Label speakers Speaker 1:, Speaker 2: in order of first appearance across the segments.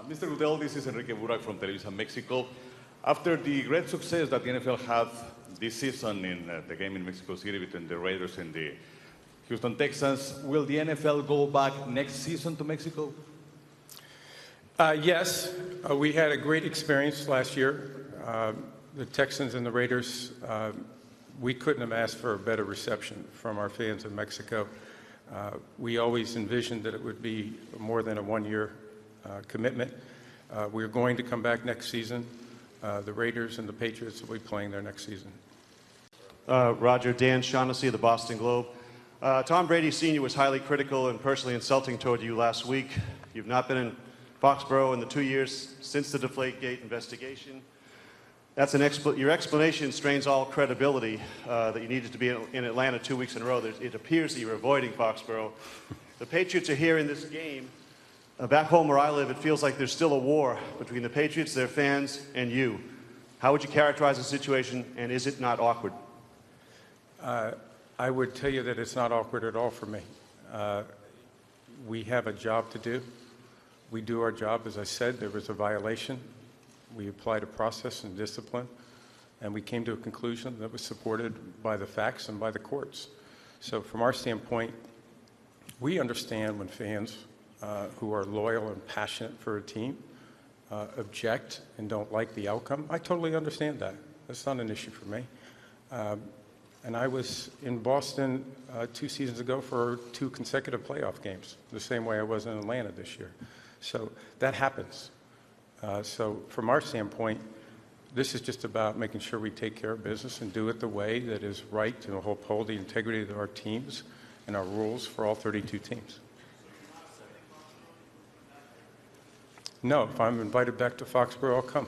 Speaker 1: Mr. Goodell, this is Enrique Burak from Televisa Mexico. After the great success that the NFL had this season in the game in Mexico City between the Raiders and the Houston Texans, will the NFL go back next season to Mexico?
Speaker 2: Yes, we had a great experience last year. The Texans and the Raiders, we couldn't have asked for a better reception from our fans in Mexico. We always envisioned that it would be more than a one-year commitment. We're going to come back next season. The Raiders and the Patriots will be playing there next season.
Speaker 3: Roger, Dan Shaughnessy of the Boston Globe. Tom Brady Sr. was highly critical and personally insulting toward you last week. You've not been in Foxborough in the 2 years since the Deflategate investigation. That's your explanation strains all credibility that you needed to be in Atlanta 2 weeks in a row. It appears that you're avoiding Foxborough. The Patriots are here in this game. Back home where I live, it feels like there's still a war between the Patriots, their fans, and you. How would you characterize the situation, and is it not awkward?
Speaker 2: I would tell you that it's not awkward at all for me. We have a job to do. We do our job. As I said, there was a violation. We applied a process and discipline, and we came to a conclusion that was supported by the facts and by the courts. So from our standpoint, we understand when fans who are loyal and passionate for a team object and don't like the outcome. I totally understand that. That's not an issue for me. And I was in Boston 2 seasons ago for 2 consecutive playoff games, the same way I was in Atlanta this year. So that happens. So from our standpoint, this is just about making sure we take care of business and do it the way that is right to uphold the integrity of our teams and our rules for all 32 teams. No, if I'm invited back to Foxborough, I'll come.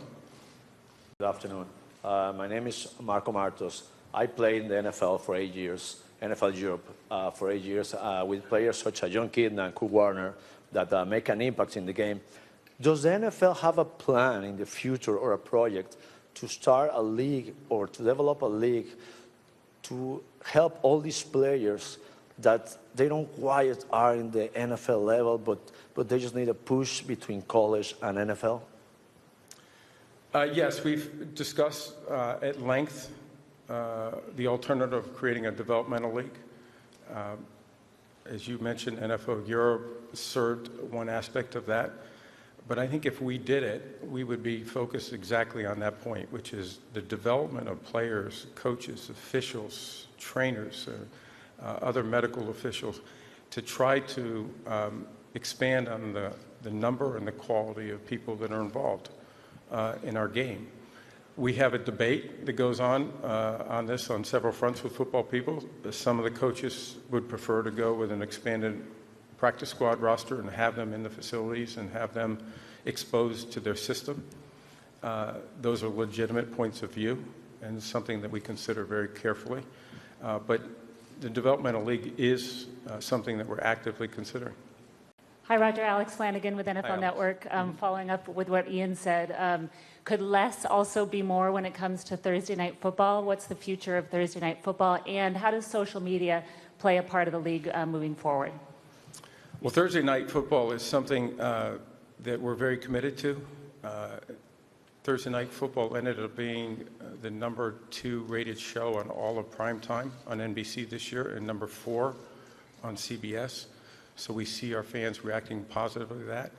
Speaker 4: Good afternoon. My name is Marco Martos. I played in the NFL for 8 years, NFL Europe for 8 years, with players such as John Kidna and Kurt Warner that make an impact in the game. Does the NFL have a plan in the future or a project to start a league or to develop a league to help all these players that they don't quite are in the NFL level, but they just need a push between college and NFL?
Speaker 2: Yes, we've discussed at length the alternative of creating a developmental league. As you mentioned, NFL Europe served one aspect of that. But I think if we did it, we would be focused exactly on that point, which is the development of players, coaches, officials, trainers, other medical officials, to try to expand on the number and the quality of people that are involved in our game. We have a debate that goes on this on several fronts with football people. Some of the coaches would prefer to go with an expanded practice squad roster and have them in the facilities and have them exposed to their system. Those are legitimate points of view and something that we consider very carefully. But the developmental league is something that we're actively considering.
Speaker 5: Hi, Roger. Alex Flanagan with NFL Network. Following up with what Ian said, could less also be more when it comes to Thursday night football? What's the future of Thursday night football? And how does social media play a part of the league moving forward?
Speaker 2: Well, Thursday night football is something that we're very committed to. Thursday night football ended up being the number 2 rated show on all of prime time on NBC this year and number 4 on CBS. So we see our fans reacting positively to that.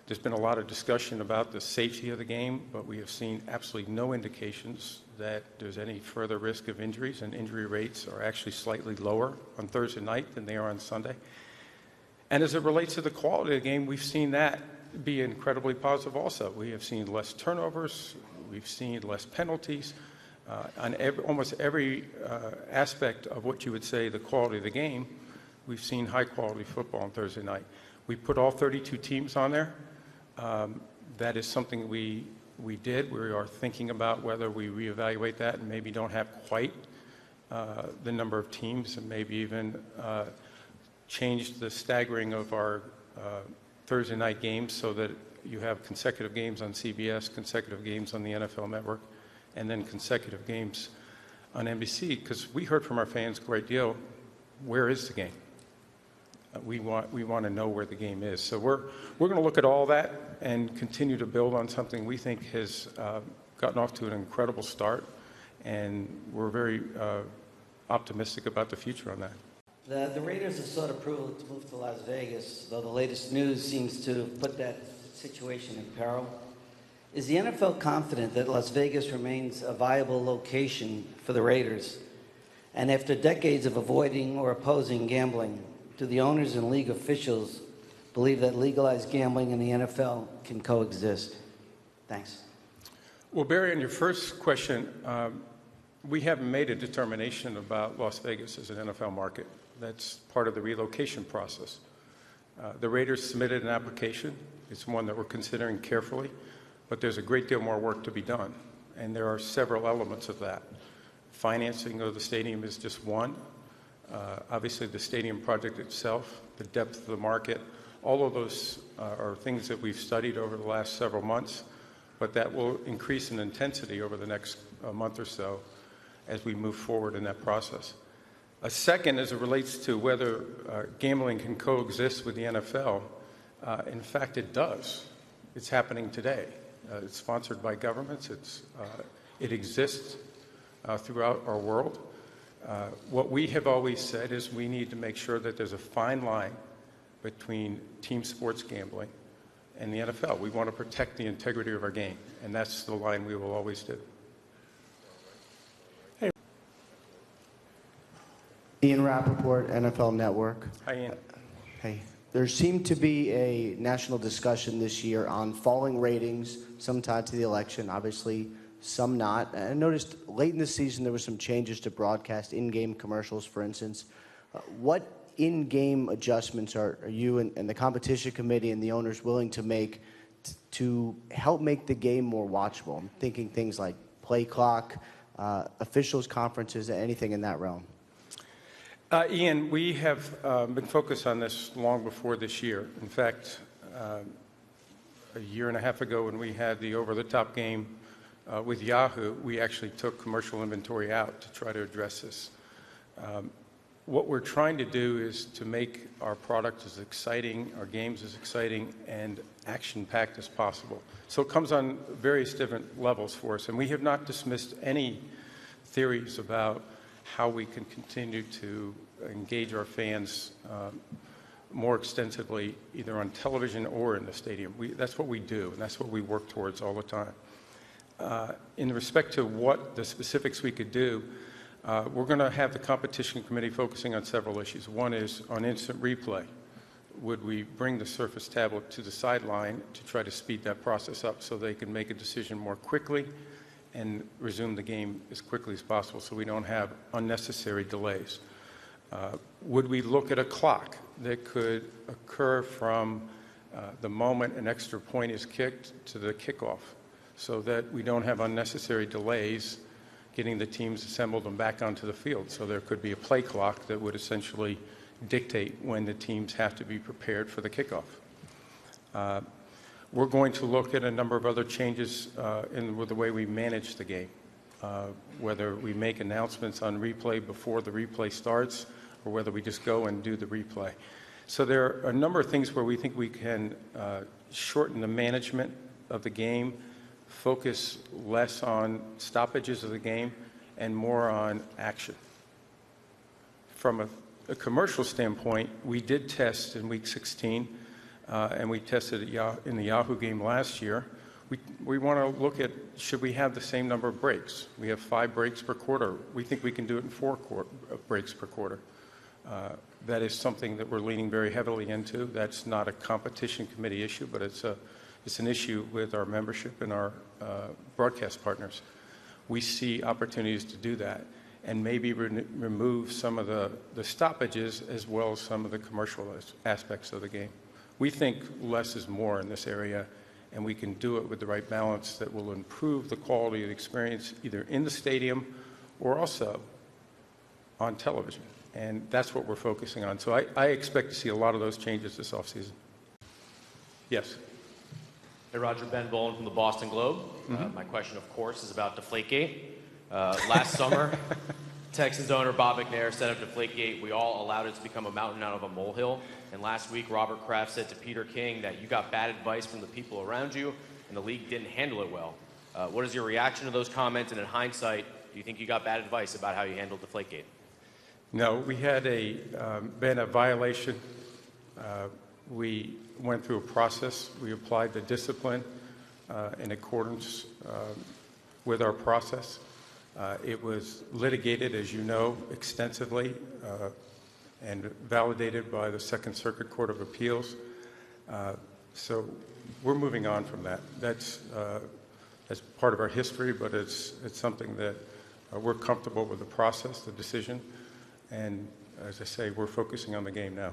Speaker 2: There's been a lot of discussion about the safety of the game, but we have seen absolutely no indications that there's any further risk of injuries, and injury rates are actually slightly lower on Thursday night than they are on Sunday. And as it relates to the quality of the game, we've seen that be incredibly positive also. We have seen less turnovers, we've seen less penalties. On almost every aspect of what you would say the quality of the game, we've seen high-quality football on Thursday night. We put all 32 teams on there. That is something we did. We are thinking about whether we reevaluate that and maybe don't have quite the number of teams and maybe even change the staggering of our Thursday night games so that you have consecutive games on CBS, consecutive games on the NFL Network, and then consecutive games on NBC, because we heard from our fans a great deal, where is the game? We want to know where the game is. So we're going to look at all that and continue to build on something we think has gotten off to an incredible start, and we're very optimistic about the future on that.
Speaker 6: The Raiders have sought approval to move to Las Vegas, though the latest news seems to put that situation in peril. Is the NFL confident that Las Vegas remains a viable location for the Raiders? And after decades of avoiding or opposing gambling, do the owners and league officials believe that legalized gambling in the NFL can coexist? Thanks.
Speaker 2: Well, Barry, on your first question, we haven't made a determination about Las Vegas as an NFL market. That's part of the relocation process. The Raiders submitted an application. It's one that we're considering carefully, but there's a great deal more work to be done, and there are several elements of that. Financing of the stadium is just one. Obviously, the stadium project itself, the depth of the market, all of those are things that we've studied over the last several months, but that will increase in intensity over the next month or so as we move forward in that process. A second, as it relates to whether gambling can coexist with the NFL, in fact, it does. It's happening today. It's sponsored by governments. It exists throughout our world. What we have always said is we need to make sure that there's a fine line between team sports gambling and the NFL. We want to protect the integrity of our game, and that's the line we will always do.
Speaker 7: Ian Rappaport, NFL Network.
Speaker 2: Hi, Ian.
Speaker 7: Hey. There seemed to be a national discussion this year on falling ratings, some tied to the election, obviously some not. I noticed late in the season there were some changes to broadcast in-game commercials, for instance. What in-game adjustments are you and the competition committee and the owners willing to make to help make the game more watchable? I'm thinking things like play clock, officials conferences, anything in that realm.
Speaker 2: Ian, we have been focused on this long before this year. In fact, a year and a half ago when we had the over-the-top game with Yahoo, we actually took commercial inventory out to try to address this. What we're trying to do is to make our product as exciting, our games as exciting, and action-packed as possible. So it comes on various different levels for us, and we have not dismissed any theories about how we can continue to engage our fans more extensively, either on television or in the stadium. That's what we do, and that's what we work towards all the time. In respect to what the specifics we could do, we're going to have the competition committee focusing on several issues. One is on instant replay. Would we bring the Surface tablet to the sideline to try to speed that process up so they can make a decision more quickly and resume the game as quickly as possible so we don't have unnecessary delays? Would we look at a clock that could occur from the moment an extra point is kicked to the kickoff so that we don't have unnecessary delays getting the teams assembled and back onto the field? So there could be a play clock that would essentially dictate when the teams have to be prepared for the kickoff. We're going to look at a number of other changes in the way we manage the game, whether we make announcements on replay before the replay starts or whether we just go and do the replay. So there are a number of things where we think we can shorten the management of the game, focus less on stoppages of the game, and more on action. From a commercial standpoint, we did test in week 16, and we tested it in the Yahoo game last year. We want to look at, should we have the same number of breaks? We have 5 breaks per quarter. We think we can do it in 4 breaks per quarter. That is something that we're leaning very heavily into. That's not a competition committee issue, but it's an issue with our membership and our broadcast partners. We see opportunities to do that and maybe remove some of the stoppages as well as some of the commercial aspects of the game. We think less is more in this area, and we can do it with the right balance that will improve the quality of the experience either in the stadium or also on television. And that's what we're focusing on. So I expect to see a lot of those changes this offseason. Yes.
Speaker 8: Hey, Roger, Ben Bowen from the Boston Globe. My question, of course, is about Deflategate. Last summer, Texans owner Bob McNair said of Deflategate, we all allowed it to become a mountain out of a molehill. And last week, Robert Kraft said to Peter King that you got bad advice from the people around you, and the league didn't handle it well. What is your reaction to those comments? And in hindsight, do you think you got bad advice about how you handled Deflategate?
Speaker 2: No, we had been a violation. We went through a process. We applied the discipline in accordance with our process. It was litigated, as you know, extensively and validated by the Second Circuit Court of Appeals. So we're moving on from that. That's part of our history, but it's something that we're comfortable with the process, the decision, and as I say, we're focusing on the game now.